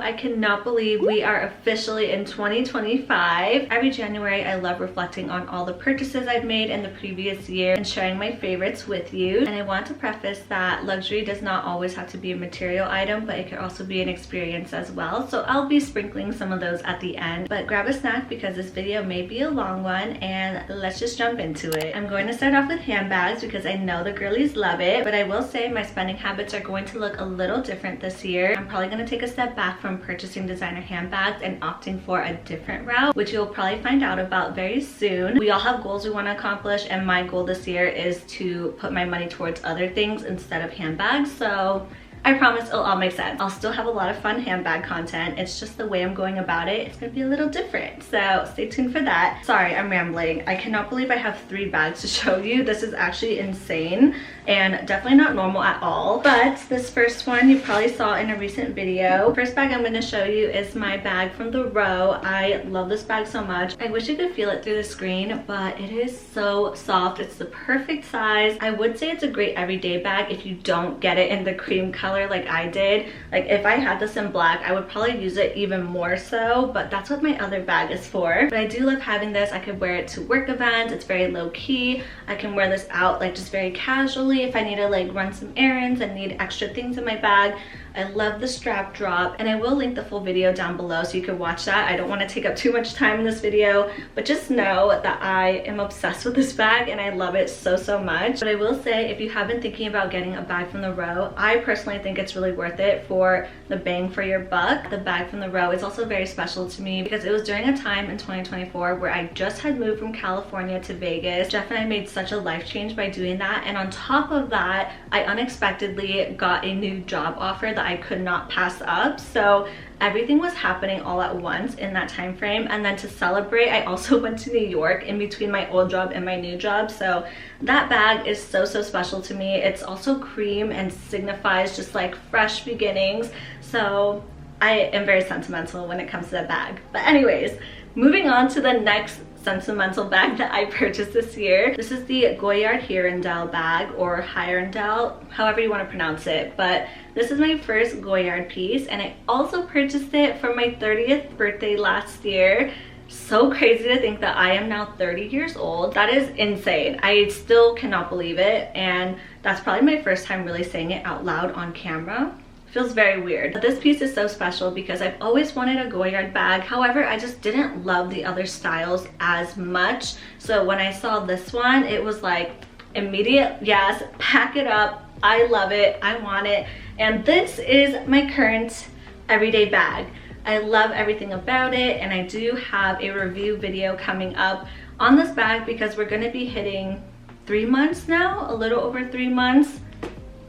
I cannot believe we are officially in 2025. Every January, I love reflecting on all the purchases I've made in the previous year and sharing my favorites with you. And I want to preface that luxury does not always have to be a material item, but it could also be an experience as well. So I'll be sprinkling some of those at the end. But grab a snack because this video may be a long one, and let's just jump into it. I'm going to start off with handbags because I know the girlies love it, but I will say my spending habits are going to look a little different this year. I'm probably going to take a step back from purchasing designer handbags and opting for a different route, which you'll probably find out about very soon. We all have goals we want to accomplish, and my goal this year is to put my money towards other things instead of handbags. So I promise it'll all make sense. I'll still have a lot of fun handbag content. It's just the way I'm going about it. It's gonna be a little different. So stay tuned for that. Sorry, I'm rambling. I cannot believe I have 3 bags to show you. This is actually insane and definitely not normal at all. But this first one you probably saw in a recent video. First bag I'm gonna show you is my bag from the Row. I love this bag so much. I wish you could feel it through the screen, but it is so soft. It's the perfect size. I would say it's a great everyday bag if you don't get it in the cream color like I did. Like if I had this in black, I would probably use it even more so, but that's what my other bag is for. But I do love having this. I could wear it to work events. It's very low key. I can wear this out like just very casually if I need to like run some errands and need extra things in my bag. I love the strap drop, and I will link the full video down below so you can watch that. I don't want to take up too much time in this video, but just know that I am obsessed with this bag and I love it so much. But I will say, if you have been thinking about getting a bag from the Row, I personally think it's really worth it for the bang for your buck. The bag from the Row is also very special to me because it was during a time in 2024 where I just had moved from California to Vegas. Jeff and I made such a life change by doing that, and on top of that, I unexpectedly got a new job offer that I could not pass up. So everything was happening all at once in that time frame, and then to celebrate, I also went to New York in between my old job and my new job. So that bag is so special to me. It's also cream and signifies just like fresh beginnings. So I am very sentimental when it comes to that bag. But anyways, moving on to the next sentimental bag that I purchased this year. This is the Goyard HANDBAG bag, or HANDBAG, however you want to pronounce it. But this is my first Goyard piece, and I also purchased it for my 30th birthday last year. So crazy to think that I am now 30 years old. That is insane. I still cannot believe it, and that's probably my first time really saying it out loud on camera. Feels very weird. But this piece is so special because I've always wanted a Goyard bag. However, I just didn't love the other styles as much. So when I saw this one, it was like immediate yes, pack it up. I love it. I want it. And this is my current everyday bag. I love everything about it, and I do have a review video coming up on this bag because we're going to be hitting 3 months now, a little over 3 months.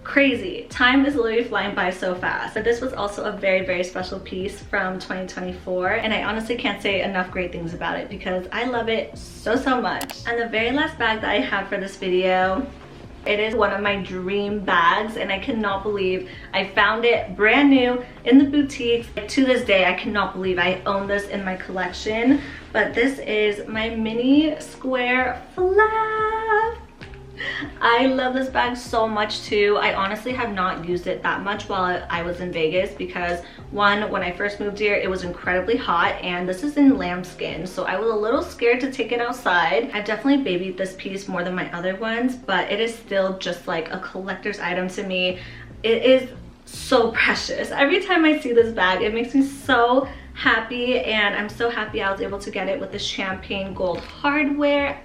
Crazy. Time is literally flying by so fast. But this was also a very special piece from 2024, and I honestly can't say enough great things about it because I love it so much. And the very last bag that I have for this video, it is one of my dream bags, and I cannot believe I found it brand new in the boutiques. To this day, I cannot believe I own this in my collection. But this is my mini square flap. I love this bag so much too. I honestly have not used it that much while I was in Vegas because, one, when I first moved here, it was incredibly hot, and this is in lambskin, so I was a little scared to take it outside. I've definitely babied this piece more than my other ones, but it is still just like a collector's item to me. It is so precious. Every time I see this bag, it makes me so happy, and I'm so happy I was able to get it with the champagne gold hardware.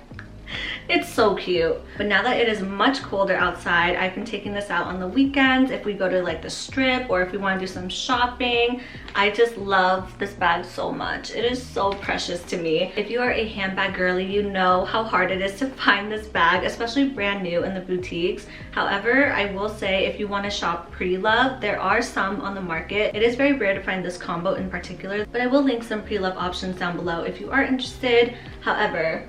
It's so cute. But now that it is much colder outside, I've been taking this out on the weekends if we go to like the strip or if we want to do some shopping. I just love this bag so much. It is so precious to me. If you are a handbag girly, you know how hard it is to find this bag, especially brand new in the boutiques. However, I will say if you want to shop pre-love, there are some on the market. It is very rare to find this combo in particular, but I will link some pre-love options down below if you are interested. However,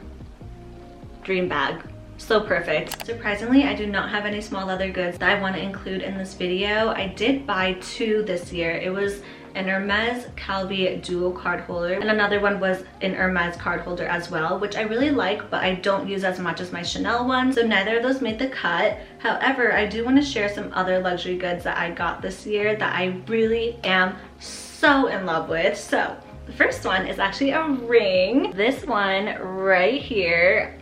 dream bag. So perfect. Surprisingly, I do not have any small leather goods that I want to include in this video. I did buy 2 this year. It was an Hermes Calvi dual card holder, and another one was an Hermes card holder as well, which I really like, but I don't use as much as my Chanel one, so neither of those made the cut. However, I do want to share some other luxury goods that I got this year that I really am so in love with. So the first one is actually a ring. This one right here,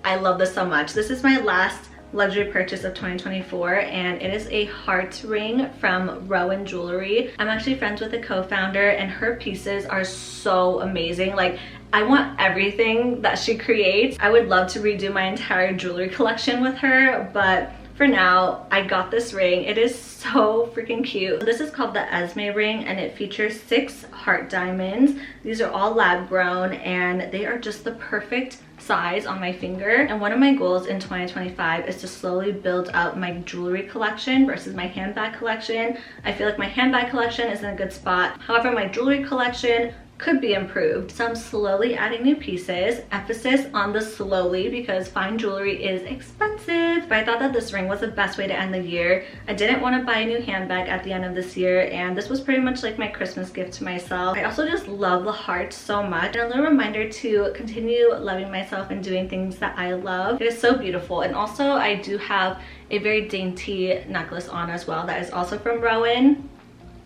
I love this so much. This is my last luxury purchase of 2024, and it is a heart ring from Rowan Jewelry. I'm actually friends with the co-founder, and her pieces are so amazing. Like, I want everything that she creates. I would love to redo my entire jewelry collection with her, but for now, I got this ring. It is so freaking cute. This is called the Esme ring, and it features 6 heart diamonds. These are all lab grown, and they are just the perfect size on my finger. And one of my goals in 2025 is to slowly build up my jewelry collection versus my handbag collection. I feel like my handbag collection is in a good spot. However, my jewelry collection could be improved. So I'm slowly adding new pieces. Emphasis on the slowly, because fine jewelry is expensive. But I thought that this ring was the best way to end the year. I didn't want to buy a new handbag at the end of this year, and this was pretty much like my Christmas gift to myself. I also just love the heart so much, and a little reminder to continue loving myself and doing things that I love. It is so beautiful. And also I do have a very dainty necklace on as well that is also from Rowan.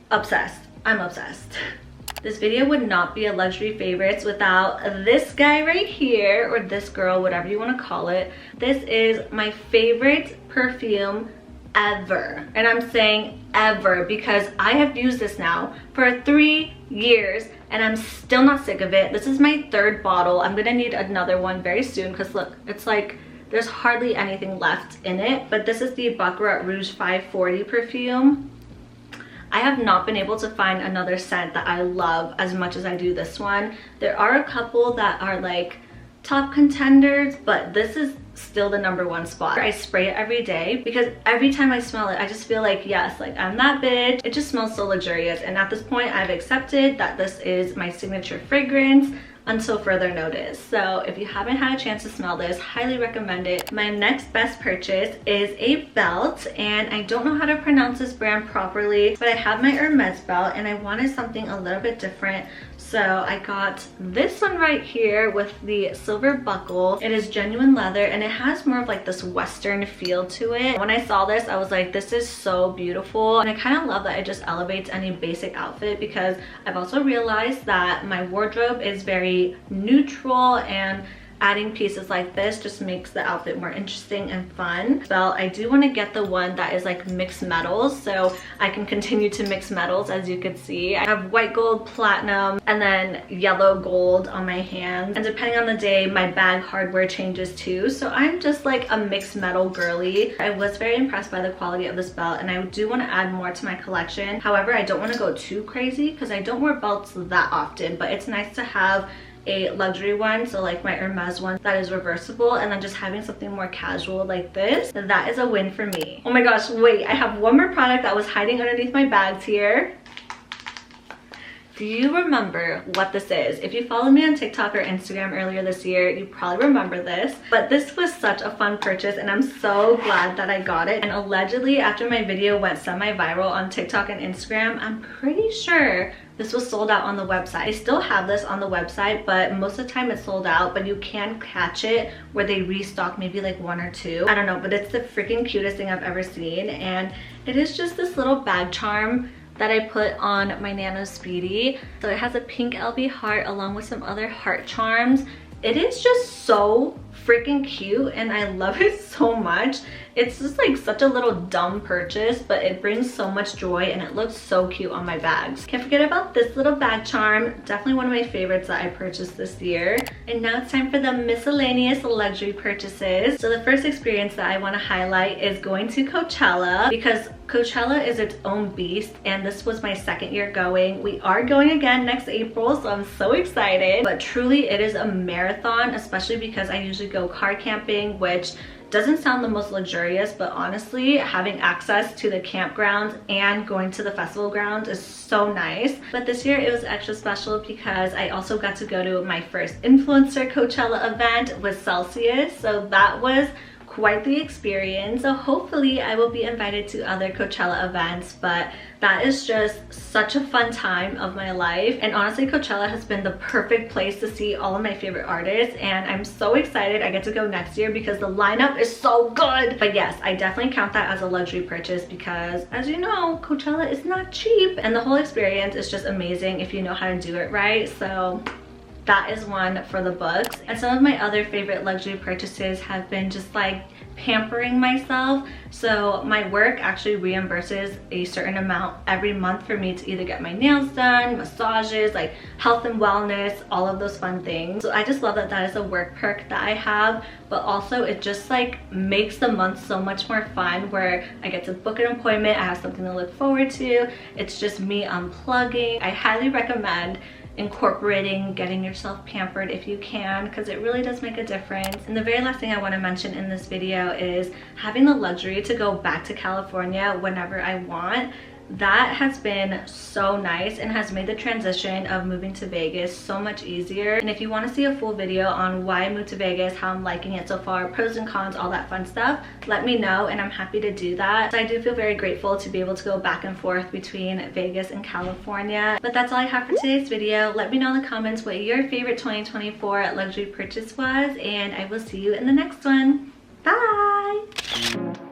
Obsessed. I'm obsessed. This video would not be a luxury favorites without this guy right here, or this girl, whatever you want to call it. This is my favorite perfume ever. And I'm saying ever because I have used this now for 3 years and I'm still not sick of it. This is my 3rd bottle. I'm gonna need another one very soon because look, it's like there's hardly anything left in it. But this is the Baccarat Rouge 540 perfume. I have not been able to find another scent that I love as much as I do this one. There are a couple that are like top contenders, but this is still the #1 spot. I spray it every day because every time I smell it, I just feel like, yes, like I'm that bitch. It just smells so luxurious. And at this point, I've accepted that this is my signature fragrance until further notice. So if you haven't had a chance to smell this, highly recommend it. My next best purchase is a belt, and I don't know how to pronounce this brand properly, but I have my Hermes belt and I wanted something a little bit different. So I got this one right here with the silver buckle. It is genuine leather and it has more of like this Western feel to it. When I saw this, I was like, this is so beautiful. And I kind of love that it just elevates any basic outfit, because I've also realized that my wardrobe is very neutral, and adding pieces like this just makes the outfit more interesting and fun. Well, I do want to get the one that is like mixed metals, so I can continue to mix metals. As you can see, I have white gold, platinum, and then yellow gold on my hands, and depending on the day my bag hardware changes too. So I'm just like a mixed metal girly. I was very impressed by the quality of this belt, and I do want to add more to my collection. However, I don't want to go too crazy because I don't wear belts that often, but it's nice to have a luxury one, so like my Hermes one that is reversible, and then just having something more casual like this, that is a win for me. Oh my gosh, wait, I have one more product that was hiding underneath my bags here. Do you remember what this is? If you followed me on TikTok or Instagram earlier this year, you probably remember this. But this was such a fun purchase, and I'm so glad that I got it. And allegedly, after my video went semi-viral on TikTok and Instagram, I'm pretty sure this was sold out on the website. I still have this on the website, but most of the time it's sold out. But you can catch it where they restock maybe like 1 or 2. I don't know, but it's the freaking cutest thing I've ever seen. And it is just this little bag charm that I put on my Nano Speedy. So it has a pink LV heart along with some other heart charms. It is just so freaking cute and I love it so much. It's just like such a little dumb purchase, but it brings so much joy and it looks so cute on my bags. Can't forget about this little bag charm. Definitely one of my favorites that I purchased this year. And now it's time for the miscellaneous luxury purchases. So the first experience that I want to highlight is going to Coachella, because Coachella is its own beast, and this was my 2nd year going. We are going again next April, so I'm so excited. But truly it is a marathon, especially because I usually go car camping, which doesn't sound the most luxurious, but honestly having access to the campgrounds and going to the festival grounds is so nice. But this year it was extra special because I also got to go to my first influencer Coachella event with Celsius, so that was quite the experience. So hopefully I will be invited to other Coachella events, but that is just such a fun time of my life. And honestly, Coachella has been the perfect place to see all of my favorite artists, and I'm so excited I get to go next year because the lineup is so good. But yes, I definitely count that as a luxury purchase because, as you know, Coachella is not cheap, and the whole experience is just amazing if you know how to do it right. So that is one for the books. And some of my other favorite luxury purchases have been just like pampering myself. So my work actually reimburses a certain amount every month for me to either get my nails done, massages, like health and wellness, all of those fun things. So I just love that that is a work perk that I have, but also it just like makes the month so much more fun where I get to book an appointment, I have something to look forward to. It's just me unplugging. I highly recommend incorporating getting yourself pampered if you can, because it really does make a difference. And the very last thing I want to mention in this video is having the luxury to go back to California whenever I want. That has been so nice and has made the transition of moving to Vegas so much easier. And if you want to see a full video on why I moved to Vegas, how I'm liking it so far, pros and cons, all that fun stuff, let me know and I'm happy to do that. So I do feel very grateful to be able to go back and forth between Vegas and California. But that's all I have for today's video. Let me know in the comments what your favorite 2024 luxury purchase was, and I will see you in the next one. Bye!